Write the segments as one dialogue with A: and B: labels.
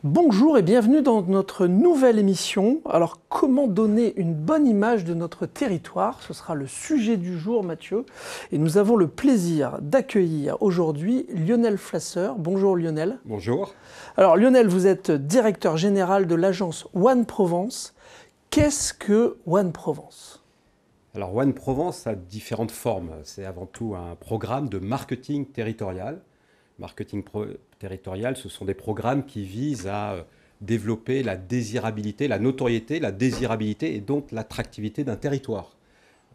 A: Bonjour et bienvenue dans notre nouvelle émission. Alors, comment donner une bonne image de notre territoire? Ce sera le sujet du jour, Mathieu. Et nous avons le plaisir d'accueillir aujourd'hui Lionel Flasseur. Bonjour Lionel.
B: Bonjour.
A: Alors Lionel, vous êtes directeur général de l'agence One Provence. Qu'est-ce que One Provence?
B: Alors One Provence a différentes formes. C'est avant tout un programme de marketing territorial. Territorial, ce sont des programmes qui visent à développer la désirabilité, la notoriété, la désirabilité et donc l'attractivité d'un territoire.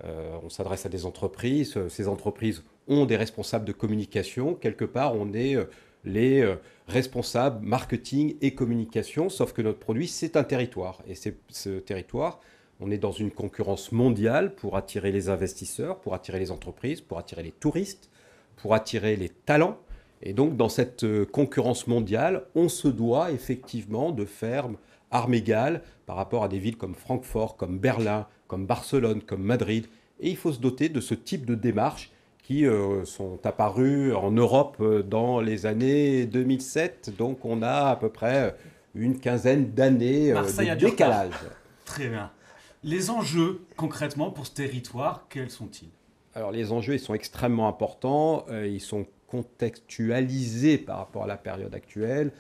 B: On s'adresse à des entreprises. Ces entreprises ont des responsables de communication. Quelque part, on est les responsables marketing et communication, sauf que notre produit, c'est un territoire. Et ce territoire, on est dans une concurrence mondiale pour attirer les investisseurs, pour attirer les entreprises, pour attirer les touristes, pour attirer les talents. Et donc, dans cette concurrence mondiale, on se doit effectivement de faire armes égales par rapport à des villes comme Francfort, comme Berlin, comme Barcelone, comme Madrid. Et il faut se doter de ce type de démarches qui sont apparues en Europe dans les années 2007. Donc, on a à peu près une quinzaine d'années de décalage.
C: Très bien. Les enjeux, concrètement, pour ce territoire, quels sont-ils?
B: Alors, les enjeux, ils sont extrêmement importants. Ils sont contextualisés par rapport à la période actuelle.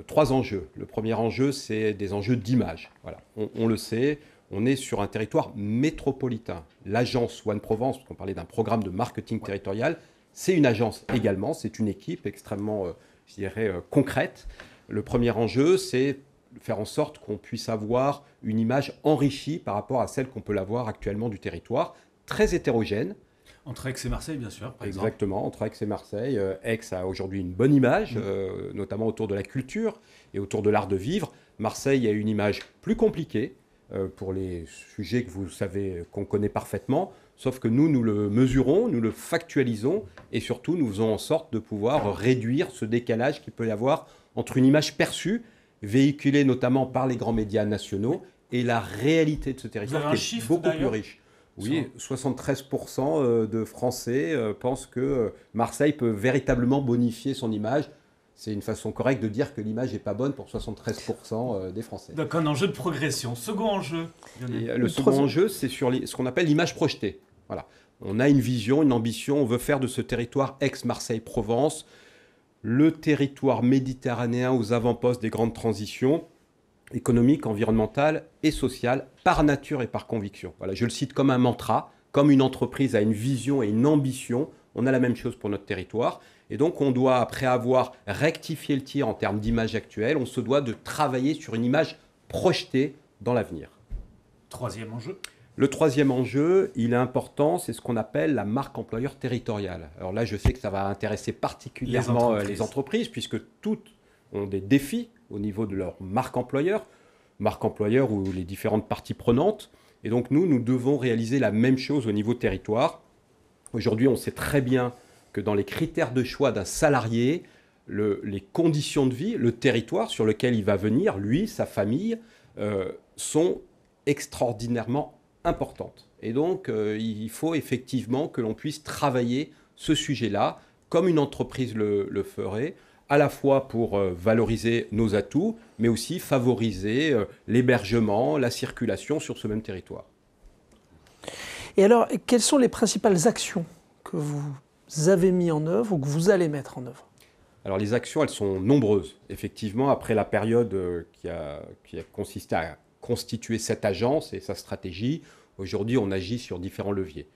B: Trois enjeux. Le premier enjeu, c'est des enjeux d'image. Voilà. On le sait, on est sur un territoire métropolitain. L'agence One Provence, parce qu'on parlait d'un programme de marketing territorial, c'est une agence également, c'est une équipe extrêmement, je dirais, concrète. Le premier enjeu, c'est faire en sorte qu'on puisse avoir une image enrichie par rapport à celle qu'on peut avoir actuellement du territoire, très hétérogène.
C: Entre Aix et Marseille, bien sûr, par exemple.
B: Exactement, entre Aix et Marseille. Aix a aujourd'hui une bonne image, notamment autour de la culture et autour de l'art de vivre. Marseille a une image plus compliquée pour les sujets que vous savez, qu'on connaît parfaitement, sauf que nous le mesurons, nous le factualisons et surtout, nous faisons en sorte de pouvoir réduire ce décalage qu'il peut y avoir entre une image perçue, véhiculée notamment par les grands médias nationaux, et la réalité de ce territoire qui est beaucoup plus riche. Oui, 73% de Français pensent que Marseille peut véritablement bonifier son image. C'est une façon correcte de dire que l'image n'est pas bonne pour 73% des Français.
C: Donc un enjeu de progression. Second enjeu.
B: Le second enjeu, c'est sur ce qu'on appelle l'image projetée. Voilà. On a une vision, une ambition, on veut faire de ce territoire Aix-Marseille-Provence le territoire méditerranéen aux avant-postes des grandes transitions économique, environnementale et sociale, par nature et par conviction. Voilà, je le cite comme un mantra, comme une entreprise a une vision et une ambition, on a la même chose pour notre territoire. Et donc on doit, après avoir rectifié le tir en termes d'image actuelle, on se doit de travailler sur une image projetée dans l'avenir.
C: Troisième enjeu.
B: Le troisième enjeu, il est important, c'est ce qu'on appelle la marque employeur territoriale. Alors là, je sais que ça va intéresser particulièrement les entreprises, puisque toutes ont des défis au niveau de leur marque employeur ou les différentes parties prenantes. Et donc nous devons réaliser la même chose au niveau territoire. Aujourd'hui, on sait très bien que dans les critères de choix d'un salarié, les conditions de vie, le territoire sur lequel il va venir, lui, sa famille, sont extraordinairement importantes. Et donc, il faut effectivement que l'on puisse travailler ce sujet-là, comme une entreprise le ferait, à la fois pour valoriser nos atouts, mais aussi favoriser l'hébergement, la circulation sur ce même territoire.
A: Et alors, quelles sont les principales actions que vous avez mises en œuvre ou que vous allez mettre en œuvre?
B: Alors les actions, elles sont nombreuses. Effectivement, après la période qui a consisté à constituer cette agence et sa stratégie, aujourd'hui on agit sur différents leviers.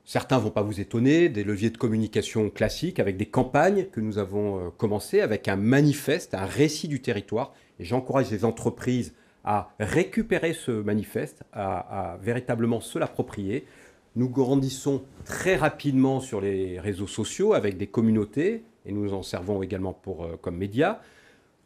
B: Certains ne vont pas vous étonner, des leviers de communication classiques avec des campagnes que nous avons commencées, avec un manifeste, un récit du territoire. Et j'encourage les entreprises à récupérer ce manifeste, à véritablement se l'approprier. Nous grandissons très rapidement sur les réseaux sociaux avec des communautés et nous en servons également comme médias.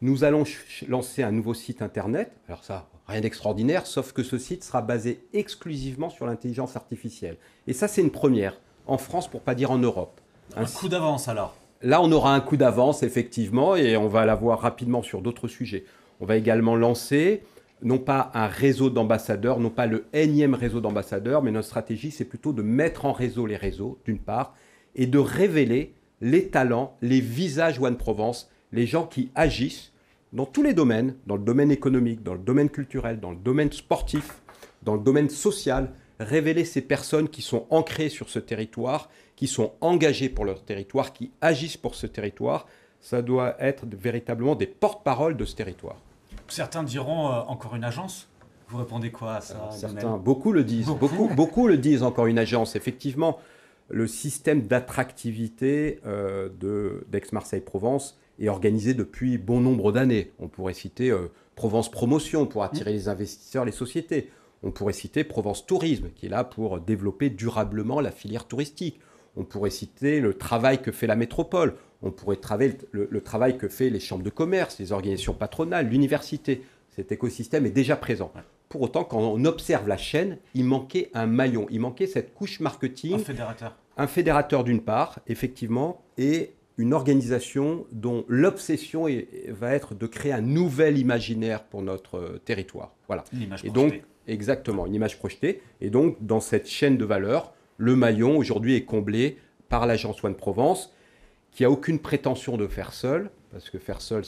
B: Nous allons lancer un nouveau site internet. Alors ça, rien d'extraordinaire, sauf que ce site sera basé exclusivement sur l'intelligence artificielle. Et ça, c'est une première, en France, pour ne pas dire en Europe.
C: Un coup d'avance alors.
B: Là, on aura un coup d'avance, effectivement, et on va l'avoir rapidement sur d'autres sujets. On va également lancer, non pas un réseau d'ambassadeurs, non pas le énième réseau d'ambassadeurs, mais notre stratégie, c'est plutôt de mettre en réseau les réseaux, d'une part, et de révéler les talents, les visages One Provence, les gens qui agissent dans tous les domaines, dans le domaine économique, dans le domaine culturel, dans le domaine sportif, dans le domaine social, révéler ces personnes qui sont ancrées sur ce territoire, qui sont engagées pour leur territoire, qui agissent pour ce territoire. Ça doit être véritablement des porte-paroles de ce territoire.
C: Certains diront encore une agence. Vous répondez quoi à ça?
B: Certains, beaucoup le disent. Beaucoup le disent, encore une agence. Effectivement, le système d'attractivité d'Aix-Marseille-Provence est organisé depuis bon nombre d'années. On pourrait citer Provence Promotion pour attirer les investisseurs, les sociétés. On pourrait citer Provence Tourisme, qui est là pour développer durablement la filière touristique. On pourrait citer le travail que fait la métropole. On pourrait travailler le travail que fait les chambres de commerce, les organisations patronales, l'université. Cet écosystème est déjà présent. Pour autant, quand on observe la chaîne, il manquait un maillon. Il manquait cette couche marketing.
C: Un fédérateur.
B: Un fédérateur d'une part, effectivement, et une organisation dont l'obsession va être de créer un nouvel imaginaire pour notre territoire. Voilà.
C: L'image projetée.
B: Donc, exactement, une image projetée. Et donc, dans cette chaîne de valeur, le maillon aujourd'hui est comblé par l'agence One Provence, qui n'a aucune prétention de faire seul, parce que faire seul,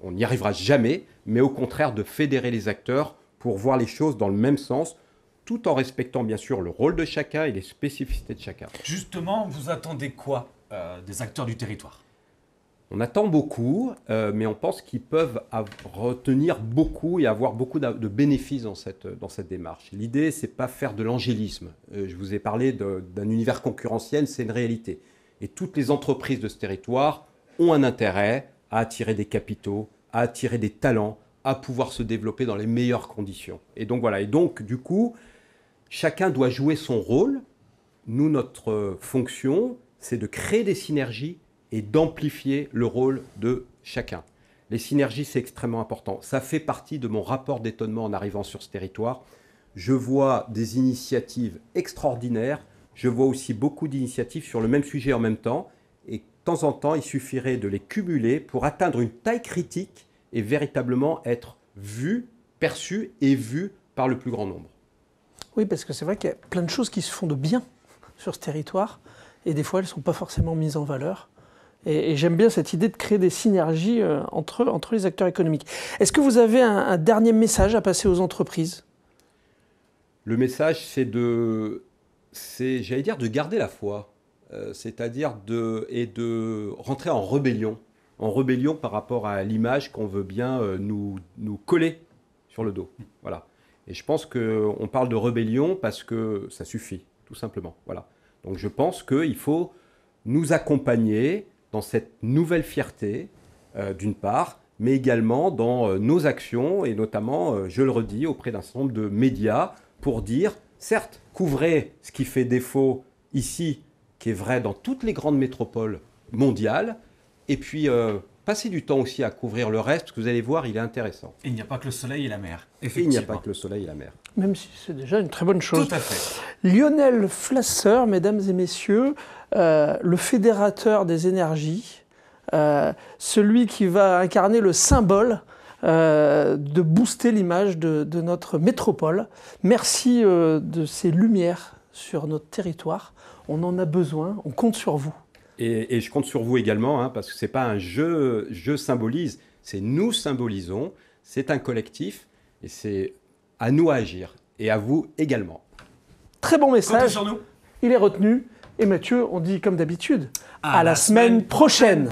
B: on n'y arrivera jamais, mais au contraire de fédérer les acteurs pour voir les choses dans le même sens, tout en respectant bien sûr le rôle de chacun et les spécificités de chacun.
C: Justement, vous attendez quoi des acteurs du territoire?
B: On attend beaucoup, mais on pense qu'ils peuvent retenir beaucoup et avoir beaucoup de bénéfices dans cette démarche. L'idée, ce n'est pas faire de l'angélisme. Je vous ai parlé d'un univers concurrentiel, c'est une réalité. Et toutes les entreprises de ce territoire ont un intérêt à attirer des capitaux, à attirer des talents, à pouvoir se développer dans les meilleures conditions. Et donc voilà. Et donc, du coup, chacun doit jouer son rôle. Nous, notre fonction, c'est de créer des synergies et d'amplifier le rôle de chacun. Les synergies, c'est extrêmement important. Ça fait partie de mon rapport d'étonnement en arrivant sur ce territoire. Je vois des initiatives extraordinaires. Je vois aussi beaucoup d'initiatives sur le même sujet en même temps. Et de temps en temps, il suffirait de les cumuler pour atteindre une taille critique et véritablement être vu, perçu et vu par le plus grand nombre.
A: Oui, parce que c'est vrai qu'il y a plein de choses qui se font de bien sur ce territoire. Et des fois, elles ne sont pas forcément mises en valeur. Et j'aime bien cette idée de créer des synergies entre les acteurs économiques. Est-ce que vous avez un dernier message à passer aux entreprises?
B: Le message, j'allais dire, de garder la foi. C'est-à-dire de rentrer en rébellion par rapport à l'image qu'on veut bien nous coller sur le dos. Voilà. Et je pense qu'on parle de rébellion parce que ça suffit, tout simplement. Voilà. Donc je pense qu'il faut nous accompagner dans cette nouvelle fierté, d'une part, mais également dans nos actions, et notamment, je le redis, auprès d'un certain nombre de médias, pour dire, certes, couvrez ce qui fait défaut ici, qui est vrai dans toutes les grandes métropoles mondiales, et puis passez du temps aussi à couvrir le reste, parce que vous allez voir, il est intéressant.
C: Et il n'y a pas que le soleil et la mer.
B: Et il n'y a pas que le soleil et la mer.
A: Même si c'est déjà une très bonne chose.
C: Tout à fait.
A: Lionel Flasseur, mesdames et messieurs, le fédérateur des énergies, celui qui va incarner le symbole de booster l'image de notre métropole. Merci de ces lumières sur notre territoire. On en a besoin, on compte sur vous.
B: Et je compte sur vous également, parce que ce n'est pas un jeu, je symbolise, c'est nous symbolisons, c'est un collectif, et c'est à nous à agir, et à vous également.
A: Très bon message,
C: Comptez sur nous.
A: il est retenu. Et Mathieu, on dit comme d'habitude, à la semaine prochaine.